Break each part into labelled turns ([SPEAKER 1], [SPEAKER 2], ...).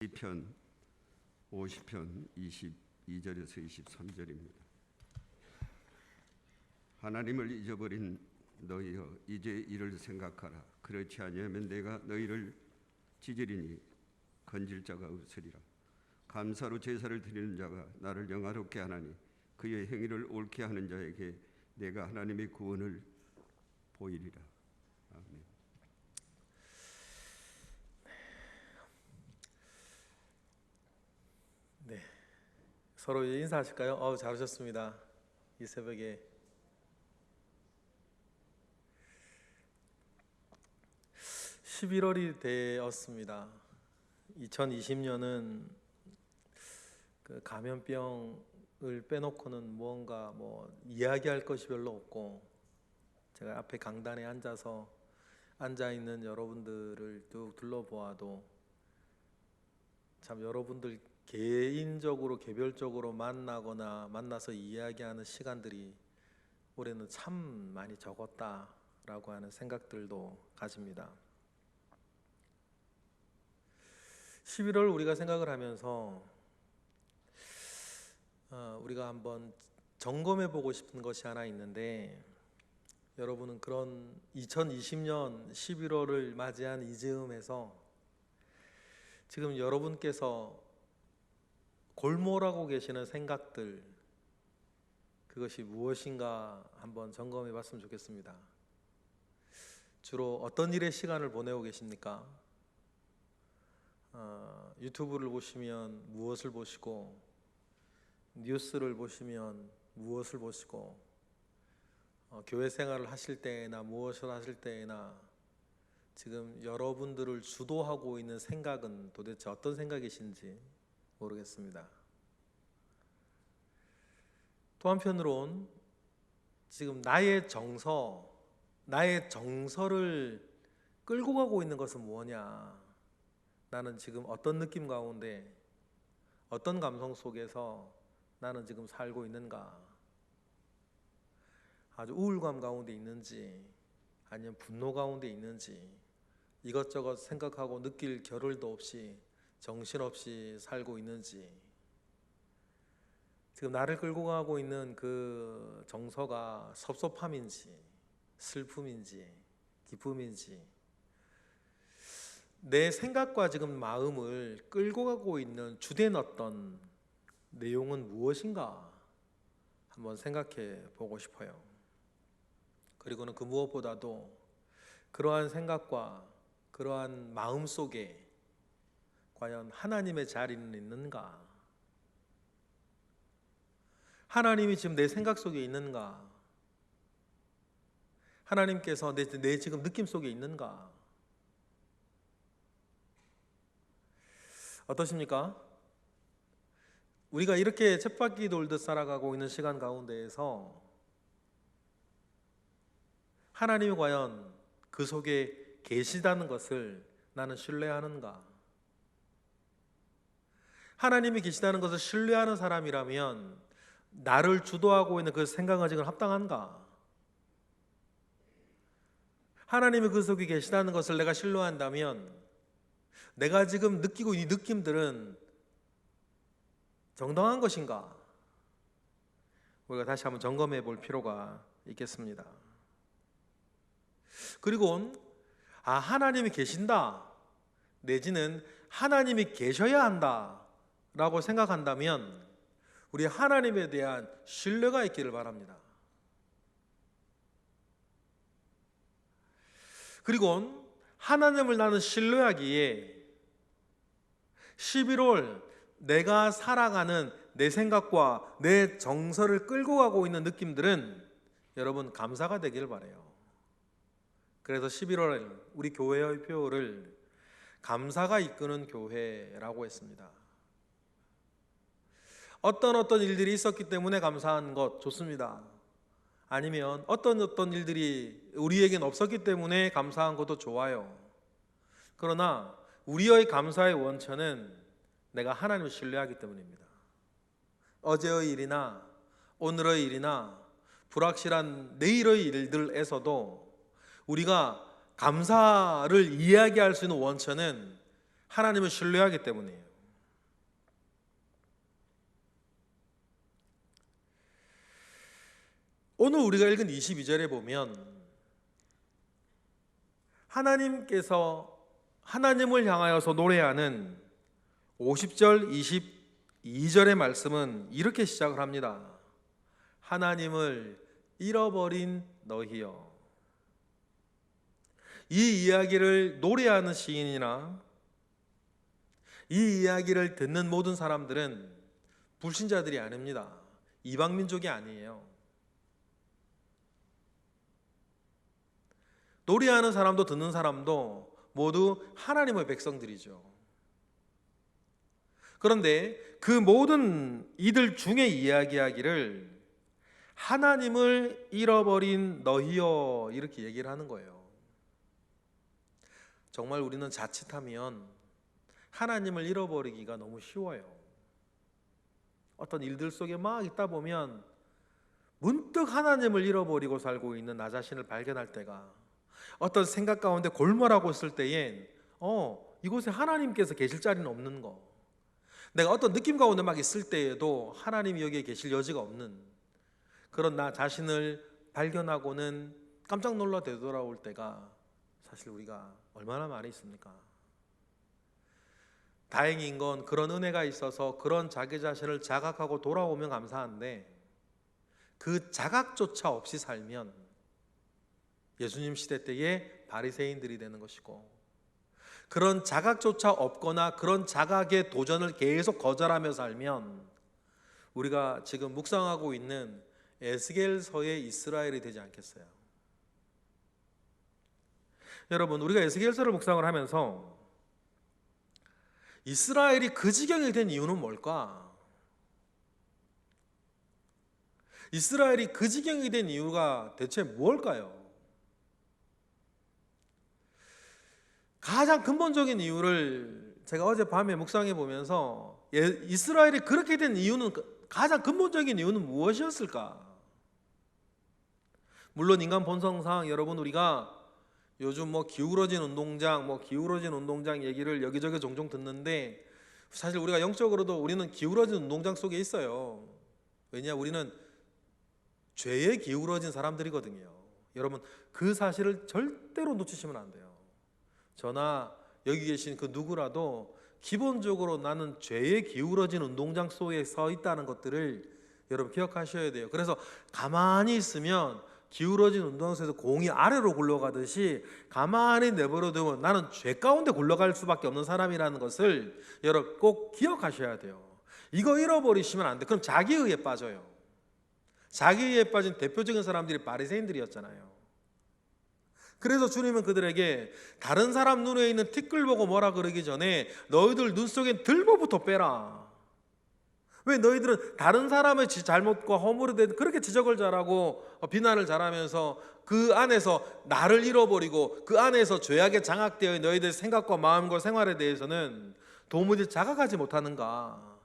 [SPEAKER 1] 시편 50편 22절에서 23절입니다. 하나님을 잊어버린 너희여, 이제 이를 생각하라. 그렇지 아니하면 내가 너희를 찢으리니 건질 자가 없으리라. 감사로 제사를 드리는 자가 나를 영화롭게 하나니 그의 행위를 옳게 하는 자에게 내가 하나님의 구원을 보이리라. 아멘.
[SPEAKER 2] 네, 서로 인사하실까요? 잘하셨습니다. 이 새벽에 11월이 되었습니다. 2020년은 그 감염병을 빼놓고는 무언가 이야기할 것이 별로 없고, 제가 앞에 강단에 앉아 있는 여러분들을 쭉 둘러보아도 참 여러분들 개인적으로 개별적으로 만나서 이야기하는 시간들이 올해는 참 많이 적었다라고 하는 생각들도 가집니다. 11월 우리가 생각을 하면서 우리가 한번 점검해 보고 싶은 것이 하나 있는데, 여러분은 그런 2020년 11월을 맞이한 이 즈음에서 지금 여러분께서 골몰하고 계시는 생각들, 그것이 무엇인가 한번 점검해 봤으면 좋겠습니다. 주로 어떤 일에 시간을 보내고 계십니까? 유튜브를 보시면 무엇을 보시고, 뉴스를 보시면 무엇을 보시고, 교회 생활을 하실 때나 무엇을 하실 때나 지금 여러분들을 주도하고 있는 생각은 도대체 어떤 생각이신지 모르겠습니다. 또 한편으론 지금 나의 정서를 끌고 가고 있는 것은 무엇냐? 나는 지금 어떤 느낌 가운데, 어떤 감성 속에서 나는 지금 살고 있는가? 아주 우울감 가운데 있는지, 아니면 분노 가운데 있는지, 이것저것 생각하고 느낄 겨를도 없이 정신없이 살고 있는지, 지금 나를 끌고 가고 있는 그 정서가 섭섭함인지 슬픔인지 기쁨인지, 내 생각과 지금 마음을 끌고 가고 있는 주된 어떤 내용은 무엇인가 한번 생각해 보고 싶어요. 그리고는 그 무엇보다도 그러한 생각과 그러한 마음 속에 과연 하나님의 자리는 있는가? 하나님이 지금 내 생각 속에 있는가? 하나님께서 내 지금 느낌 속에 있는가? 어떠십니까? 우리가 이렇게 쳇바퀴 돌듯 살아가고 있는 시간 가운데에서 하나님이 과연 그 속에 계시다는 것을 나는 신뢰하는가? 하나님이 계시다는 것을 신뢰하는 사람이라면 나를 주도하고 있는 그 생각은 지금 합당한가? 하나님이 그 속에 계시다는 것을 내가 신뢰한다면 내가 지금 느끼고 이 느낌들은 정당한 것인가? 우리가 다시 한번 점검해 볼 필요가 있겠습니다. 그리고 하나님이 계신다, 내지는 하나님이 계셔야 한다 라고 생각한다면 우리 하나님에 대한 신뢰가 있기를 바랍니다. 그리고 하나님을 나는 신뢰하기에 11월 내가 살아가는 내 생각과 내 정서를 끌고 가고 있는 느낌들은 여러분 감사가 되길 바라요. 그래서 11월 우리 교회의 표를 감사가 이끄는 교회라고 했습니다. 어떤 일들이 있었기 때문에 감사한 것 좋습니다. 아니면 어떤 일들이 우리에겐 없었기 때문에 감사한 것도 좋아요. 그러나 우리의 감사의 원천은 내가 하나님을 신뢰하기 때문입니다. 어제의 일이나 오늘의 일이나 불확실한 내일의 일들에서도 우리가 감사를 이야기할 수 있는 원천은 하나님을 신뢰하기 때문이에요. 오늘 우리가 읽은 22절에 보면 하나님께서 하나님을 향하여서 노래하는 50절, 22절의 말씀은 이렇게 시작을 합니다. 하나님을 잃어버린 너희여. 이 이야기를 노래하는 시인이나 이 이야기를 듣는 모든 사람들은 불신자들이 아닙니다. 이방민족이 아니에요. 노래하는 사람도 듣는 사람도 모두 하나님의 백성들이죠. 그런데 그 모든 이들 중에 이야기하기를 하나님을 잃어버린 너희여 이렇게 얘기를 하는 거예요. 정말 우리는 자칫하면 하나님을 잃어버리기가 너무 쉬워요. 어떤 일들 속에 막 있다 보면 문득 하나님을 잃어버리고 살고 있는 나 자신을 발견할 때가, 어떤 생각 가운데 골몰하고 있을 때엔 이곳에 하나님께서 계실 자리는 없는 거, 내가 어떤 느낌 가운데 막 있을 때에도 하나님이 여기에 계실 여지가 없는 그런 나 자신을 발견하고는 깜짝 놀라 되돌아올 때가 사실 우리가 얼마나 많이 있습니까? 다행인 건 그런 은혜가 있어서 그런 자기 자신을 자각하고 돌아오면 감사한데, 그 자각조차 없이 살면 예수님 시대 때의 바리새인들이 되는 것이고, 그런 자각조차 없거나 그런 자각의 도전을 계속 거절하며 살면 우리가 지금 묵상하고 있는 에스겔서의 이스라엘이 되지 않겠어요? 여러분, 우리가 에스겔서를 묵상을 하면서 이스라엘이 그 지경이 된 이유는 뭘까? 이스라엘이 그 지경이 된 이유가 대체 무엇일까요? 가장 근본적인 이유를 제가 어젯밤에 묵상해 보면서 이스라엘이 그렇게 된 이유는, 가장 근본적인 이유는 무엇이었을까? 물론 인간 본성상 여러분, 우리가 요즘 기울어진 운동장 얘기를 여기저기 종종 듣는데, 사실 우리가 영적으로도 우리는 기울어진 운동장 속에 있어요. 왜냐, 우리는 죄에 기울어진 사람들이거든요. 여러분, 그 사실을 절대로 놓치시면 안 돼요. 저나 여기 계신 그 누구라도 기본적으로 나는 죄에 기울어진 운동장 속에 서 있다는 것들을 여러분 기억하셔야 돼요. 그래서 가만히 있으면 기울어진 운동장에서 공이 아래로 굴러가듯이 가만히 내버려 두면 나는 죄 가운데 굴러갈 수밖에 없는 사람이라는 것을 여러분 꼭 기억하셔야 돼요. 이거 잃어버리시면 안 돼. 그럼 자기의에 빠져요. 자기의에 빠진 대표적인 사람들이 바리새인들이었잖아요. 그래서 주님은 그들에게 다른 사람 눈에 있는 티끌 보고 뭐라 그러기 전에 너희들 눈 속엔 들보부터 빼라. 왜 너희들은 다른 사람의 잘못과 허물에 대해 그렇게 지적을 잘하고 비난을 잘하면서 그 안에서 나를 잃어버리고 그 안에서 죄악에 장악되어 있는 너희들의 생각과 마음과 생활에 대해서는 도무지 자각하지 못하는가?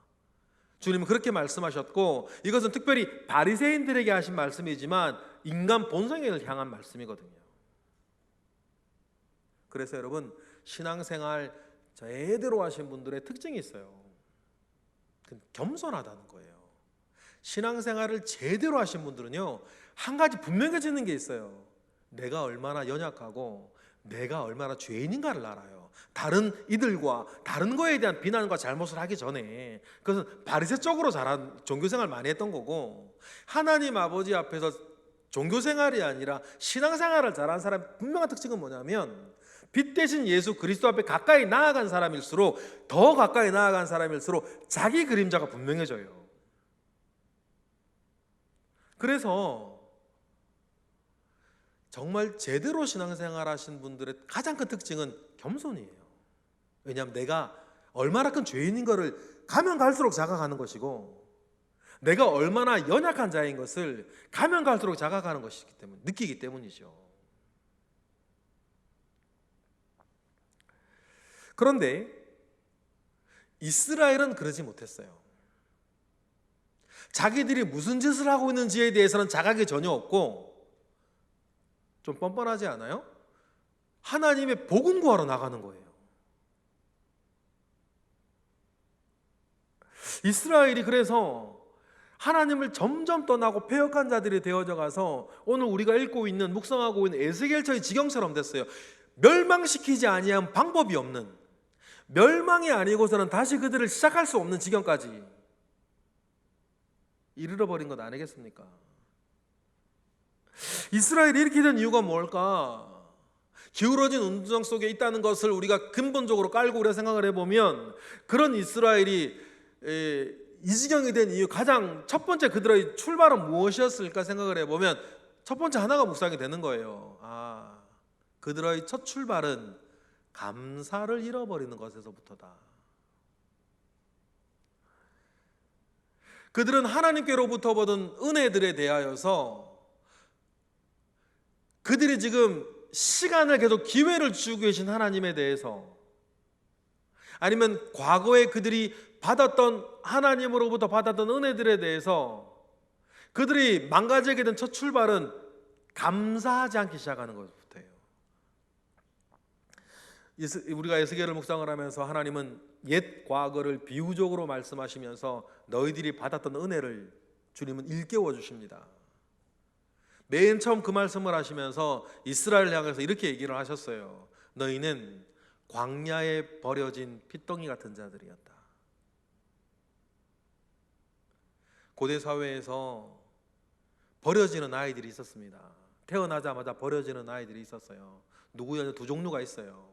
[SPEAKER 2] 주님은 그렇게 말씀하셨고, 이것은 특별히 바리새인들에게 하신 말씀이지만 인간 본성을 향한 말씀이거든요. 그래서 여러분, 신앙생활 제대로 하신 분들의 특징이 있어요. 겸손하다는 거예요. 신앙생활을 제대로 하신 분들은요, 한 가지 분명해지는 게 있어요. 내가 얼마나 연약하고 내가 얼마나 죄인인가를 알아요. 다른 이들과 다른 거에 대한 비난과 잘못을 하기 전에, 그것은 바리새 쪽으로 잘한 종교생활 많이 했던 거고, 하나님 아버지 앞에서 종교생활이 아니라 신앙생활을 잘한 사람의 분명한 특징은 뭐냐면, 빛 대신 예수 그리스도 앞에 가까이 나아간 사람일수록, 더 가까이 나아간 사람일수록 자기 그림자가 분명해져요. 그래서 정말 제대로 신앙생활 하신 분들의 가장 큰 특징은 겸손이에요. 왜냐하면 내가 얼마나 큰 죄인인 것을 가면 갈수록 자각하는 것이고, 내가 얼마나 연약한 자인 것을 가면 갈수록 자각하는 것이기 때문에, 느끼기 때문이죠. 그런데 이스라엘은 그러지 못했어요. 자기들이 무슨 짓을 하고 있는지에 대해서는 자각이 전혀 없고, 좀 뻔뻔하지 않아요? 하나님의 복음 구하러 나가는 거예요. 이스라엘이 그래서 하나님을 점점 떠나고 패역한 자들이 되어져 가서 오늘 우리가 읽고 있는, 묵상하고 있는 에스겔서의 지경처럼 됐어요. 멸망시키지 아니한 방법이 없는, 멸망이 아니고서는 다시 그들을 시작할 수 없는 지경까지 이르러버린 것 아니겠습니까? 이스라엘이 이렇게 된 이유가 뭘까? 기울어진 운정 속에 있다는 것을 우리가 근본적으로 깔고 우리가 생각을 해보면, 그런 이스라엘이 이 지경이 된 이유, 가장 첫 번째 그들의 출발은 무엇이었을까 생각을 해보면 첫 번째 하나가 묵상이 되는 거예요. 그들의 첫 출발은 감사를 잃어버리는 것에서부터다. 그들은 하나님께로부터 받은 은혜들에 대하여서 그들이 지금 시간을 계속 기회를 주고 계신 하나님에 대해서, 아니면 과거에 그들이 받았던, 하나님으로부터 받았던 은혜들에 대해서 그들이 망가지게 된 첫 출발은 감사하지 않기 시작하는 것부터예요. 우리가 에스겔을 묵상을 하면서 하나님은 옛 과거를 비유적으로 말씀하시면서 너희들이 받았던 은혜를 주님은 일깨워 주십니다. 맨 처음 그 말씀을 하시면서 이스라엘을 향해서 이렇게 얘기를 하셨어요. 너희는 광야에 버려진 핏덩이 같은 자들이었다. 고대 사회에서 버려지는 아이들이 있었습니다. 태어나자마자 버려지는 아이들이 있었어요. 누구요? 두 종류가 있어요.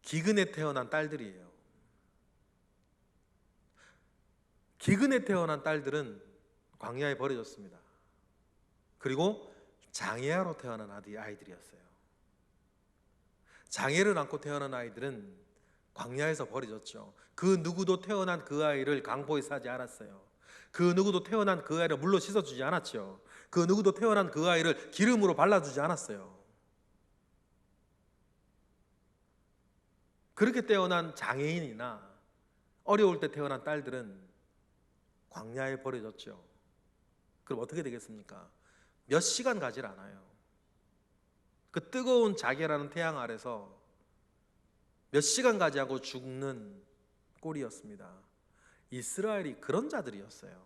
[SPEAKER 2] 기근에 태어난 딸들이에요. 기근에 태어난 딸들은 광야에 버려졌습니다. 그리고 장애아로 태어난 아이들이었어요. 장애를 안고 태어난 아이들은 광야에서 버려졌죠. 그 누구도 태어난 그 아이를 강포에 싸지 않았어요. 그 누구도 태어난 그 아이를 물로 씻어주지 않았죠. 그 누구도 태어난 그 아이를 기름으로 발라주지 않았어요. 그렇게 태어난 장애인이나 어려울 때 태어난 딸들은 광야에 버려졌죠. 그럼 어떻게 되겠습니까? 몇 시간 가질 않아요. 그 뜨거운 자개라는 태양 아래서 몇 시간 가지 않고 죽는 꼴이었습니다. 이스라엘이 그런 자들이었어요.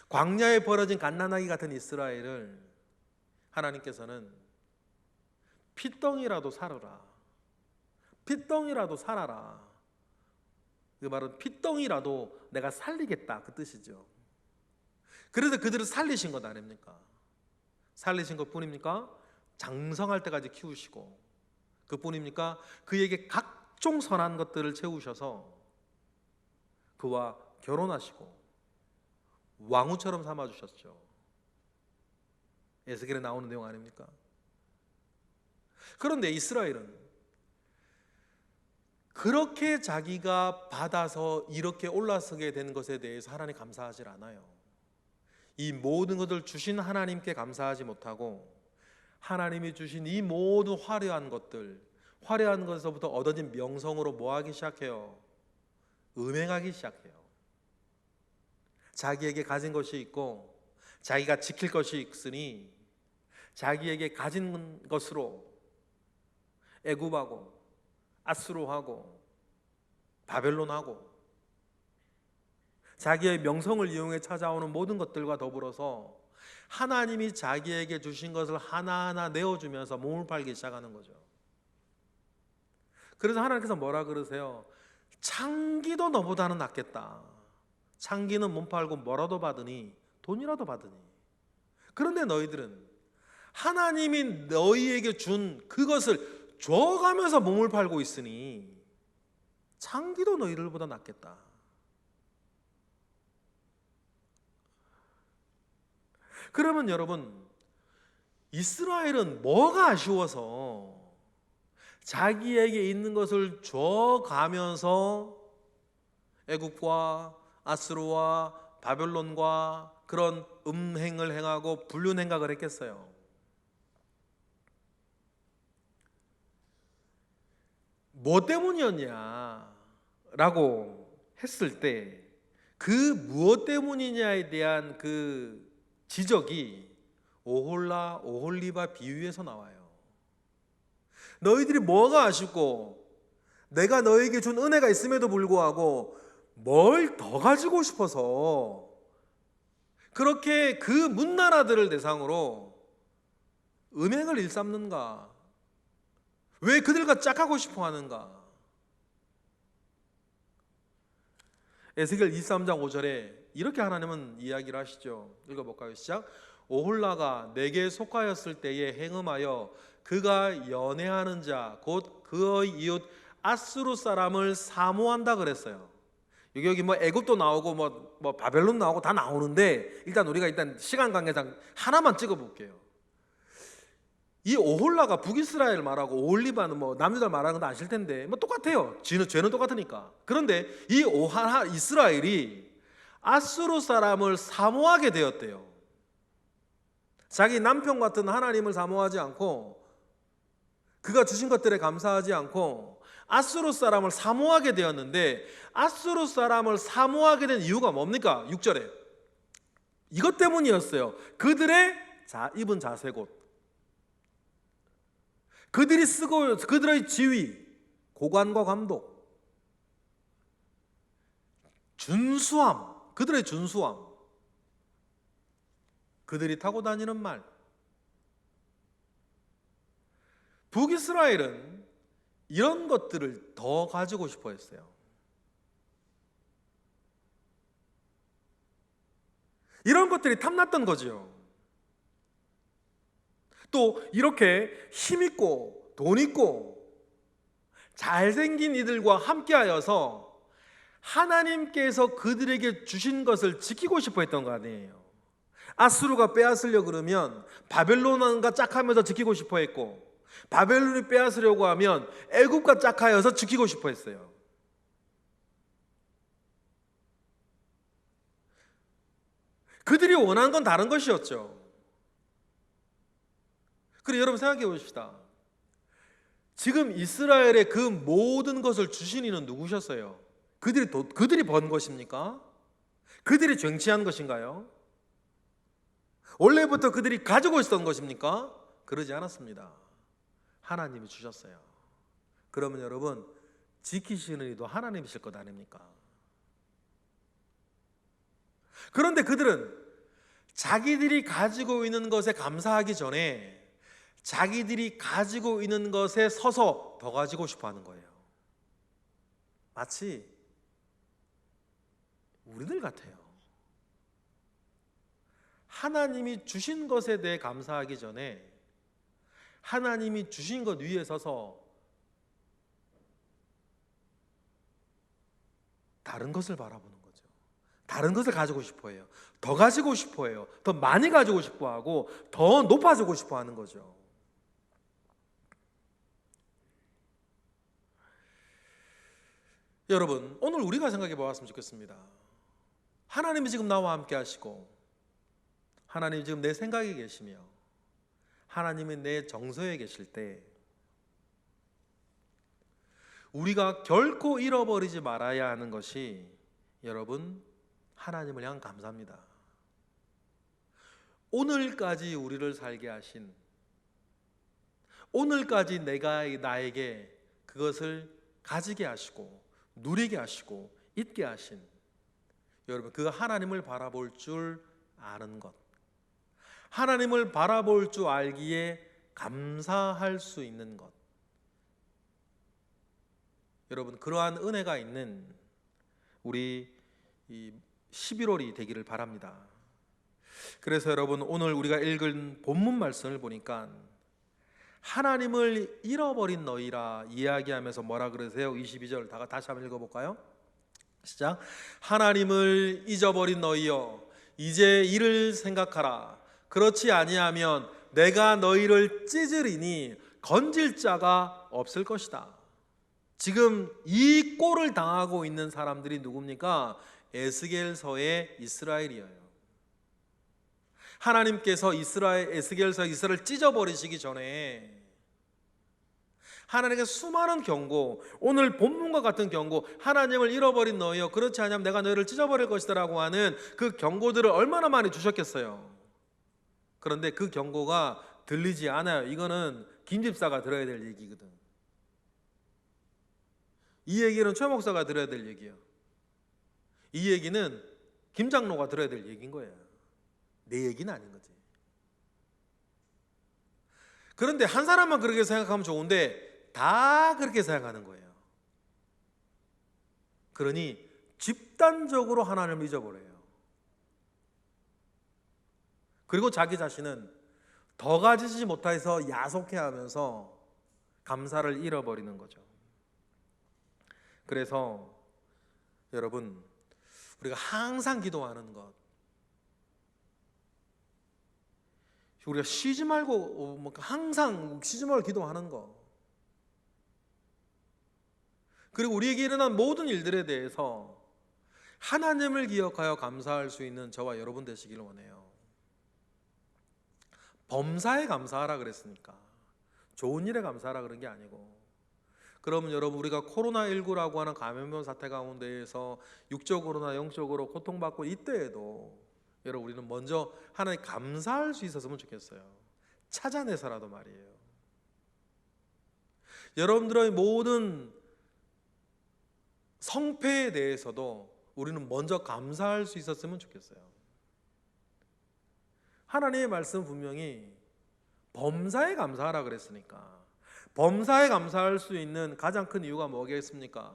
[SPEAKER 2] 광야에 버려진 갓난아기 같은 이스라엘을 하나님께서는 핏덩이라도 살아라, 핏덩이라도 살아라, 그 말은 핏덩이라도 내가 살리겠다, 그 뜻이죠. 그래서 그들을 살리신 것 아닙니까? 살리신 것 뿐입니까? 장성할 때까지 키우시고, 그 뿐입니까? 그에게 각종 선한 것들을 채우셔서 그와 결혼하시고 왕후처럼 삼아주셨죠. 에스겔에 나오는 내용 아닙니까? 그런데 이스라엘은 그렇게 자기가 받아서 이렇게 올라서게 된 것에 대해서 하나님 감사하지 않아요. 이 모든 것을 주신 하나님께 감사하지 못하고 하나님이 주신 이 모든 화려한 것들, 화려한 것에서부터 얻어진 명성으로 뭐하기 시작해요? 음행하기 시작해요. 자기에게 가진 것이 있고 자기가 지킬 것이 있으니 자기에게 가진 것으로 애굽하고 아수르하고 바벨론하고 자기의 명성을 이용해 찾아오는 모든 것들과 더불어서 하나님이 자기에게 주신 것을 하나하나 내어주면서 몸을 팔기 시작하는 거죠. 그래서 하나님께서 뭐라 그러세요? 창기도 너보다는 낫겠다. 창기는 몸 팔고 뭐라도 받으니, 돈이라도 받으니. 그런데 너희들은 하나님이 너희에게 준 그것을 줘가면서 몸을 팔고 있으니 창기도 너희들보다 낫겠다. 그러면 여러분, 이스라엘은 뭐가 아쉬워서 자기에게 있는 것을 줘가면서 애굽과 아수르와 바벨론과 그런 음행을 행하고 불륜행각을 했겠어요? 뭐 때문이었냐라고 했을 때 그 무엇 때문이냐에 대한 그 지적이 오홀라 오홀리바 비유에서 나와요. 너희들이 뭐가 아쉽고 내가 너에게 준 은혜가 있음에도 불구하고 뭘 더 가지고 싶어서 그렇게 그 문나라들을 대상으로 음행을 일삼는가? 왜 그들과 짝하고 싶어 하는가? 에스겔 23장 5절에 이렇게 하나님은 이야기를 하시죠. 읽어볼까요? 시작. 오홀라가 내게 속하였을 때에 행음하여 그가 연애하는 자 곧 그의 이웃 아수르 사람을 사모한다 그랬어요. 여기 뭐 애굽도 나오고 뭐 바벨론 나오고 다 나오는데 일단 우리가 일단 시간 관계상 하나만 찍어볼게요. 이 오홀라가 북이스라엘 말하고 오홀리바는 뭐 남유다 말하는 건 아실 텐데 뭐 똑같아요. 죄는 똑같으니까. 그런데 이 이스라엘이 아수르 사람을 사모하게 되었대요. 자기 남편 같은 하나님을 사모하지 않고 그가 주신 것들에 감사하지 않고 아수르 사람을 사모하게 되었는데 아수르 사람을 사모하게 된 이유가 뭡니까? 6절에 이것 때문이었어요. 그들의 입은 자색옷, 그들이 쓰고 그들의 지위, 고관과 감독, 준수함, 그들의 준수함, 그들이 타고 다니는 말. 북이스라엘은 이런 것들을 더 가지고 싶어 했어요. 이런 것들이 탐났던 거죠. 또 이렇게 힘있고 돈있고 잘생긴 이들과 함께하여서 하나님께서 그들에게 주신 것을 지키고 싶어 했던 거 아니에요. 아수르가 빼앗으려고 그러면 바벨론과 짝하면서 지키고 싶어 했고, 바벨론이 빼앗으려고 하면 애굽과 짝하여서 지키고 싶어 했어요. 그들이 원하는 건 다른 것이었죠. 그리고 여러분 생각해 보십시다. 지금 이스라엘의 그 모든 것을 주신 이는 누구셨어요? 그들이 번 것입니까? 그들이 쟁취한 것인가요? 원래부터 그들이 가지고 있었던 것입니까? 그러지 않았습니다. 하나님이 주셨어요. 그러면 여러분, 지키시는 이도 하나님이실 것 아닙니까? 그런데 그들은 자기들이 가지고 있는 것에 감사하기 전에 자기들이 가지고 있는 것에 서서 더 가지고 싶어 하는 거예요. 마치 우리들 같아요. 하나님이 주신 것에 대해 감사하기 전에 하나님이 주신 것 위에 서서 다른 것을 바라보는 거죠. 다른 것을 가지고 싶어 해요. 더 가지고 싶어 해요. 더 많이 가지고 싶어 하고 더 높아지고 싶어 하는 거죠. 여러분, 오늘 우리가 생각해 보았으면 좋겠습니다. 하나님이 지금 나와 함께 하시고 하나님이 지금 내 생각에 계시며 하나님이 내 정서에 계실 때 우리가 결코 잃어버리지 말아야 하는 것이 여러분, 하나님을 향한 감사합니다. 오늘까지 우리를 살게 하신, 오늘까지 나에게 그것을 가지게 하시고 누리게 하시고 있게 하신 여러분, 그 하나님을 바라볼 줄 아는 것, 하나님을 바라볼 줄 알기에 감사할 수 있는 것, 여러분, 그러한 은혜가 있는 우리 11월이 되기를 바랍니다. 그래서 여러분, 오늘 우리가 읽은 본문 말씀을 보니까 하나님을 잃어버린 너희라 이야기하면서 뭐라 그러세요? 22절 다시 한번 읽어볼까요? 시작. 하나님을 잊어버린 너희여, 이제 이를 생각하라. 그렇지 아니하면 내가 너희를 찢으리니 건질 자가 없을 것이다. 지금 이 꼴을 당하고 있는 사람들이 누굽니까? 에스겔서의 이스라엘이에요. 하나님께서 에스겔서 이스라엘을 찢어버리시기 전에 하나님께 수많은 경고, 오늘 본문과 같은 경고, 하나님을 잃어버린 너희여, 그렇지 않으면 내가 너희를 찢어버릴 것이다 라고 하는 그 경고들을 얼마나 많이 주셨겠어요. 그런데 그 경고가 들리지 않아요. 이거는 김 집사가 들어야 될 얘기거든. 이 얘기는 최 목사가 들어야 될 얘기예요. 이 얘기는 김 장로가 들어야 될 얘기인 거예요. 내 얘기는 아닌 거지. 그런데 한 사람만 그렇게 생각하면 좋은데 다 그렇게 생각하는 거예요. 그러니 집단적으로 하나님을 잊어버려요. 그리고 자기 자신은 더 가지지 못해서 야속해하면서 감사를 잃어버리는 거죠. 그래서 여러분, 우리가 항상 기도하는 것, 우리가 쉬지 말고 항상 쉬지 말고 기도하는 것, 그리고 우리에게 일어난 모든 일들에 대해서 하나님을 기억하여 감사할 수 있는 저와 여러분 되시길 원해요. 범사에 감사하라 그랬으니까 좋은 일에 감사하라 그런 게 아니고, 그러면 여러분, 우리가 코로나19라고 하는 감염병 사태 가운데에서 육적으로나 영적으로 고통받고 이때에도 여러분, 우리는 먼저 하나님 감사할 수 있었으면 좋겠어요. 찾아내서라도 말이에요. 여러분들의 모든 성패에 대해서도 우리는 먼저 감사할 수 있었으면 좋겠어요. 하나님의 말씀 분명히 범사에 감사하라 그랬으니까, 범사에 감사할 수 있는 가장 큰 이유가 뭐겠습니까?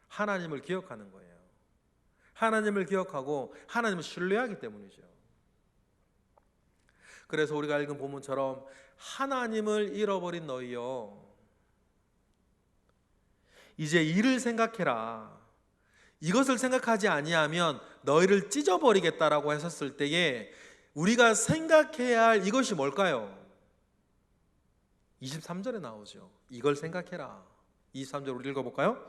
[SPEAKER 2] 하나님을 기억하는 거예요. 하나님을 기억하고 하나님을 신뢰하기 때문이죠. 그래서 우리가 읽은 본문처럼 하나님을 잃어버린 너희여, 이제 이를 생각해라. 이것을 생각하지 아니하면 너희를 찢어버리겠다라고 했었을 때에 우리가 생각해야 할 이것이 뭘까요? 23절에 나오죠. 이걸 생각해라. 23절 우리 읽어볼까요?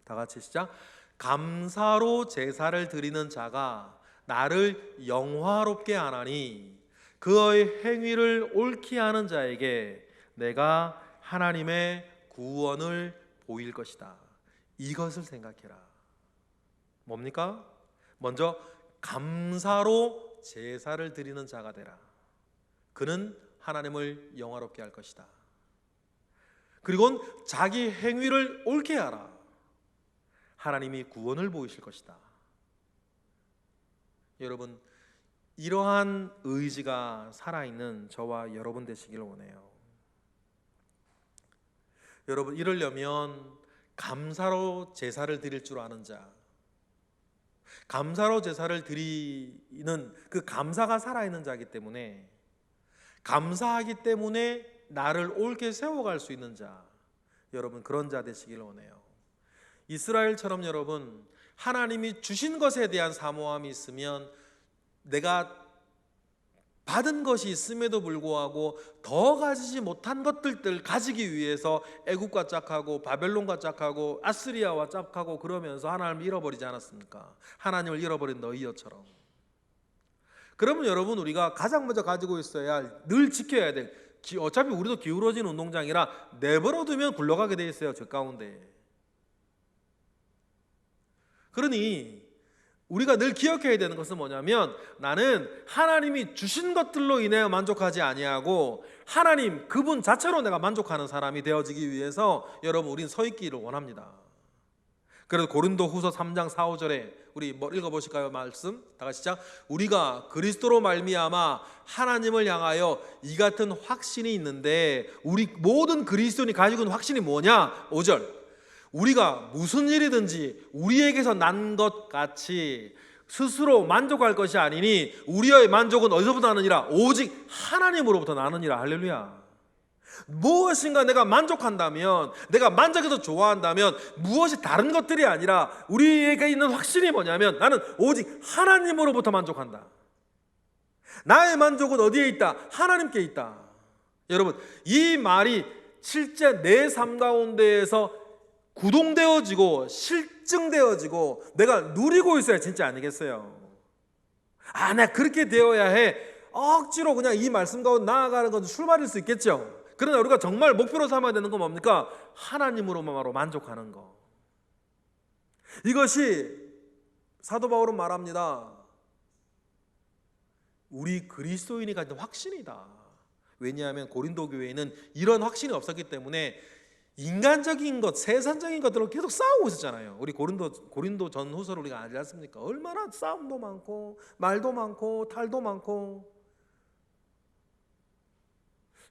[SPEAKER 2] 다 같이 시작. 감사로 제사를 드리는 자가 나를 영화롭게 하나니 그의 행위를 옳게 하는 자에게 내가 하나님의 구원을 보일 것이다. 이것을 생각해라. 뭡니까? 먼저 감사로 제사를 드리는 자가 되라. 그는 하나님을 영화롭게 할 것이다. 그리고 자기 행위를 옳게 하라. 하나님이 구원을 보이실 것이다. 여러분, 이러한 의지가 살아있는 저와 여러분 되시길 원해요. 여러분, 이러려면 감사로 제사를 드릴 줄 아는 자, 감사로 제사를 드리는 그 감사가 살아있는 자이기 때문에, 감사하기 때문에 나를 옳게 세워갈 수 있는 자, 여러분 그런 자 되시길 원해요. 이스라엘처럼 여러분, 하나님이 주신 것에 대한 사모함이 있으면, 내가 받은 것이 있음에도 불구하고 더 가지지 못한 것들을 가지기 위해서 애국과 짝하고 바벨론과 짝하고 아스리아와 짝하고 그러면서 하나님을 잃어버리지 않았습니까? 하나님을 잃어버린 너희여처럼. 그러면 여러분, 우리가 가장 먼저 가지고 있어야 할, 늘 지켜야 될, 어차피 우리도 기울어진 운동장이라 내버려두면 굴러가게 돼 있어요, 저 가운데. 그러니 우리가 늘 기억해야 되는 것은 뭐냐면, 나는 하나님이 주신 것들로 인해 만족하지 아니하고 하나님 그분 자체로 내가 만족하는 사람이 되어지기 위해서 여러분, 우린 서 있기를 원합니다. 그래서 고린도후서 3장 4, 5절에 우리 뭐 읽어보실까요? 말씀 다 같이 시작. 우리가 그리스도로 말미암아 하나님을 향하여 이 같은 확신이 있는데, 우리 모든 그리스도인이 가지고 있는 확신이 뭐냐? 5절. 우리가 무슨 일이든지 우리에게서 난 것 같이 스스로 만족할 것이 아니니 우리의 만족은 어디서부터 나느니라? 오직 하나님으로부터 나느니라. 할렐루야. 무엇인가 내가 만족한다면, 내가 만족해서 좋아한다면 무엇이 다른 것들이 아니라 우리에게 있는 확신이 뭐냐면, 나는 오직 하나님으로부터 만족한다. 나의 만족은 어디에 있다? 하나님께 있다. 여러분, 이 말이 실제 내 삶 가운데에서 구동되어지고 실증되어지고 내가 누리고 있어야 진짜 아니겠어요? 내가 그렇게 되어야 해. 억지로 그냥 이 말씀 가운데 나아가는 건 출발일 수 있겠죠. 그러나 우리가 정말 목표로 삼아야 되는 건 뭡니까? 하나님으로만으로 만족하는 거. 이것이 사도 바울은 말합니다. 우리 그리스도인이 가진 확신이다. 왜냐하면 고린도 교회에는 이런 확신이 없었기 때문에 인간적인 것, 세상적인 것들로 계속 싸우고 있었잖아요. 우리 고린도 전후서를 우리가 알지 않습니까? 얼마나 싸움도 많고 말도 많고 탈도 많고.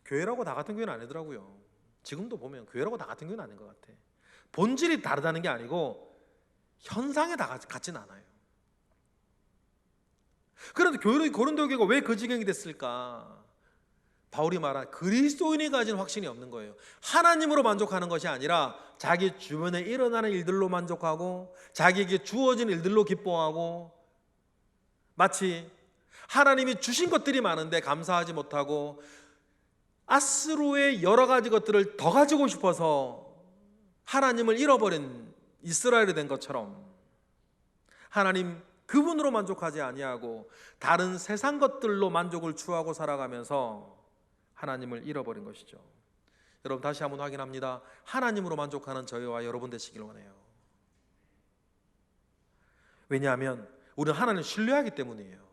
[SPEAKER 2] 교회라고 다 같은 교회는 아니더라고요. 지금도 보면 교회라고 다 같은 교회는 아닌 것 같아. 본질이 다르다는 게 아니고 현상에 다 같지는 않아요. 그런데 고린도 교회가 왜 그 지경이 됐을까? 바울이 말한 그리스도인이 가진 확신이 없는 거예요. 하나님으로 만족하는 것이 아니라 자기 주변에 일어나는 일들로 만족하고 자기에게 주어진 일들로 기뻐하고, 마치 하나님이 주신 것들이 많은데 감사하지 못하고 아스루의 여러 가지 것들을 더 가지고 싶어서 하나님을 잃어버린 이스라엘이 된 것처럼 하나님 그분으로 만족하지 아니하고 다른 세상 것들로 만족을 추구하고 살아가면서 하나님을 잃어버린 것이죠. 여러분, 다시 한번 확인합니다. 하나님으로 만족하는 저희와 여러분 되시길 원해요. 왜냐하면 우리는 하나님을 신뢰하기 때문이에요.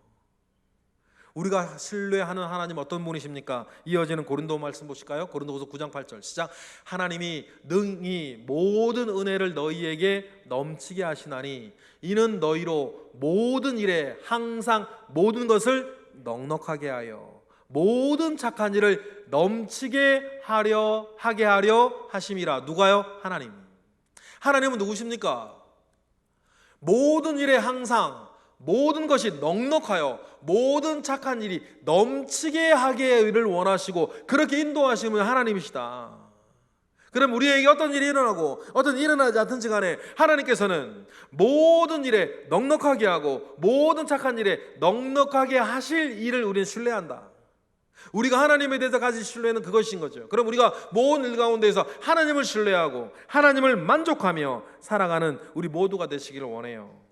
[SPEAKER 2] 우리가 신뢰하는 하나님 어떤 분이십니까? 이어지는 고린도 말씀 보실까요? 고린도후서 9장 8절 시작. 하나님이 능히 모든 은혜를 너희에게 넘치게 하시나니 이는 너희로 모든 일에 항상 모든 것을 넉넉하게 하여 모든 착한 일을 넘치게 하게 하려 하심이라. 누가요? 하나님. 하나님은 누구십니까? 모든 일에 항상 모든 것이 넉넉하여 모든 착한 일이 넘치게 하기를 원하시고 그렇게 인도하시는 하나님이시다. 그럼 우리에게 어떤 일이 일어나고 어떤 일이 일어나지 않든지 간에 하나님께서는 모든 일에 넉넉하게 하고 모든 착한 일에 넉넉하게 하실 일을 우리는 신뢰한다. 우리가 하나님에 대해서 가진 신뢰는 그것인 거죠. 그럼 우리가 모든 일 가운데에서 하나님을 신뢰하고 하나님을 만족하며 살아가는 우리 모두가 되시기를 원해요.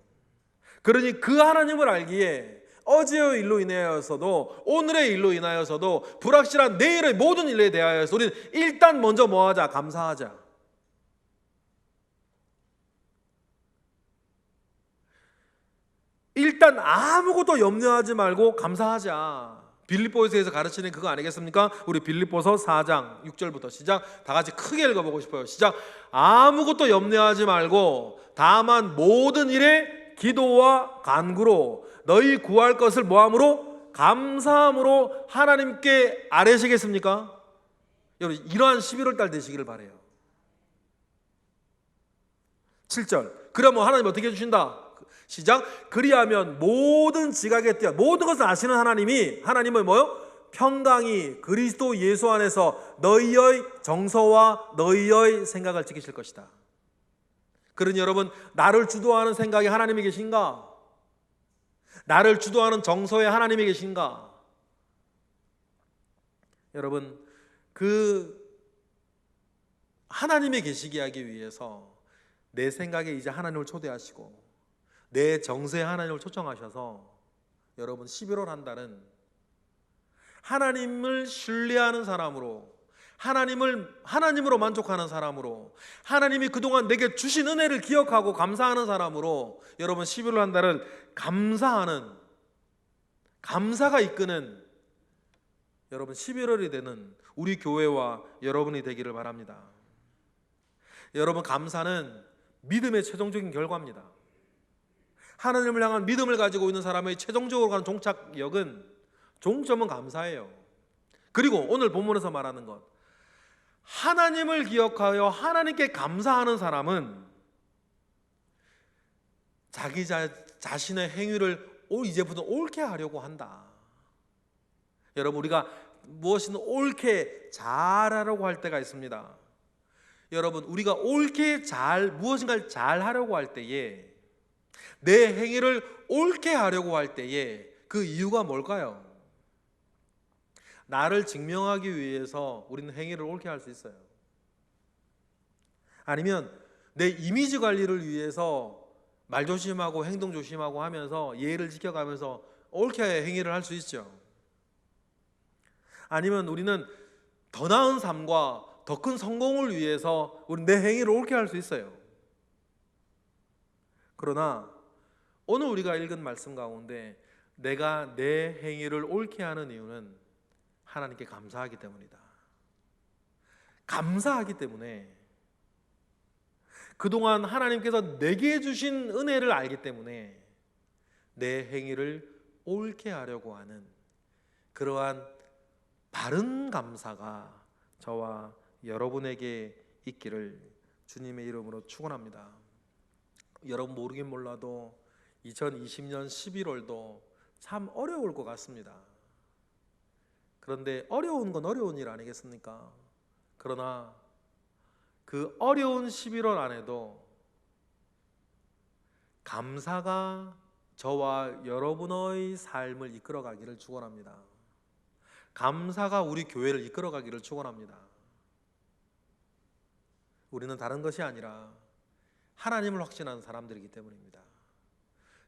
[SPEAKER 2] 그러니 그 하나님을 알기에 어제의 일로 인하여서도 오늘의 일로 인하여서도 불확실한 내일의 모든 일에 대하여서 우리는 일단 먼저 뭐하자? 감사하자. 일단 아무것도 염려하지 말고 감사하자. 빌립보서에서 가르치는 그거 아니겠습니까? 우리 빌립보서 4장 6절부터 시작. 다 같이 크게 읽어보고 싶어요. 시작. 아무것도 염려하지 말고 다만 모든 일에 기도와 간구로 너희 구할 것을 뭐함으로? 감사함으로 하나님께 아뢰시겠습니까? 여러분, 이러한 11월 달 되시기를 바라요. 7절. 그러면 하나님 어떻게 해주신다? 시작. 그리하면 모든 지각에 뛰어 모든 것을 아시는 하나님은 뭐요? 평강이 그리스도 예수 안에서 너희의 정서와 너희의 생각을 지키실 것이다. 그러니 여러분, 나를 주도하는 생각에 하나님이 계신가? 나를 주도하는 정서에 하나님이 계신가? 여러분, 그 하나님이 계시게 하기 위해서 내 생각에 이제 하나님을 초대하시고 내 정서에 하나님을 초청하셔서 여러분 11월 한 달은 하나님을 신뢰하는 사람으로, 하나님으로 만족하는 사람으로, 하나님이 그동안 내게 주신 은혜를 기억하고 감사하는 사람으로 여러분 11월 한 달을 감사하는, 감사가 이끄는 여러분 11월이 되는 우리 교회와 여러분이 되기를 바랍니다. 여러분, 감사는 믿음의 최종적인 결과입니다. 하나님을 향한 믿음을 가지고 있는 사람의 최종적으로 가는 종점은 감사예요. 그리고 오늘 본문에서 말하는 것, 하나님을 기억하여 하나님께 감사하는 사람은 자기 자신의 행위를 이제부터 옳게 하려고 한다. 여러분, 우리가 무엇이든 옳게 잘하려고 할 때가 있습니다. 여러분, 우리가 옳게 무엇인가를 잘하려고 할 때에, 내 행위를 옳게 하려고 할 때에 그 이유가 뭘까요? 나를 증명하기 위해서 우리는 행위를 옳게 할 수 있어요. 아니면 내 이미지 관리를 위해서 말 조심하고 행동 조심하고 하면서 예의를 지켜가면서 옳게 행위를 할 수 있죠. 아니면 우리는 더 나은 삶과 더 큰 성공을 위해서 우리 내 행위를 옳게 할 수 있어요. 그러나 오늘 우리가 읽은 말씀 가운데 내가 내 행위를 옳게 하는 이유는 하나님께 감사하기 때문이다. 감사하기 때문에 그동안 하나님께서 내게 주신 은혜를 알기 때문에 내 행위를 옳게 하려고 하는 그러한 바른 감사가 저와 여러분에게 있기를 주님의 이름으로 축원합니다. 여러분 모르긴 몰라도 2020년 11월도 참 어려울 것 같습니다. 그런데 어려운 건 어려운 일 아니겠습니까? 그러나 그 어려운 11월 안에도 감사가 저와 여러분의 삶을 이끌어가기를 축원합니다. 감사가 우리 교회를 이끌어가기를 축원합니다. 우리는 다른 것이 아니라 하나님을 확신하는 사람들이기 때문입니다.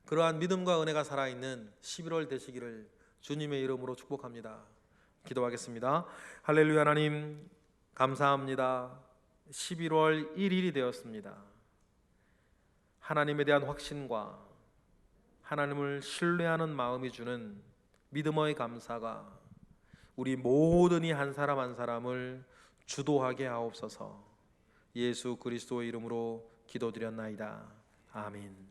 [SPEAKER 2] 그러한 믿음과 은혜가 살아있는 11월 되시기를 주님의 이름으로 축복합니다. 기도하겠습니다. 할렐루야. 하나님 감사합니다. 11월 1일이 되었습니다. 하나님에 대한 확신과 하나님을 신뢰하는 마음이 주는 믿음의 감사가 우리 모든이 한 사람 한 사람을 주도하게 하옵소서. 예수 그리스도의 이름으로 기도드렸나이다. 아멘.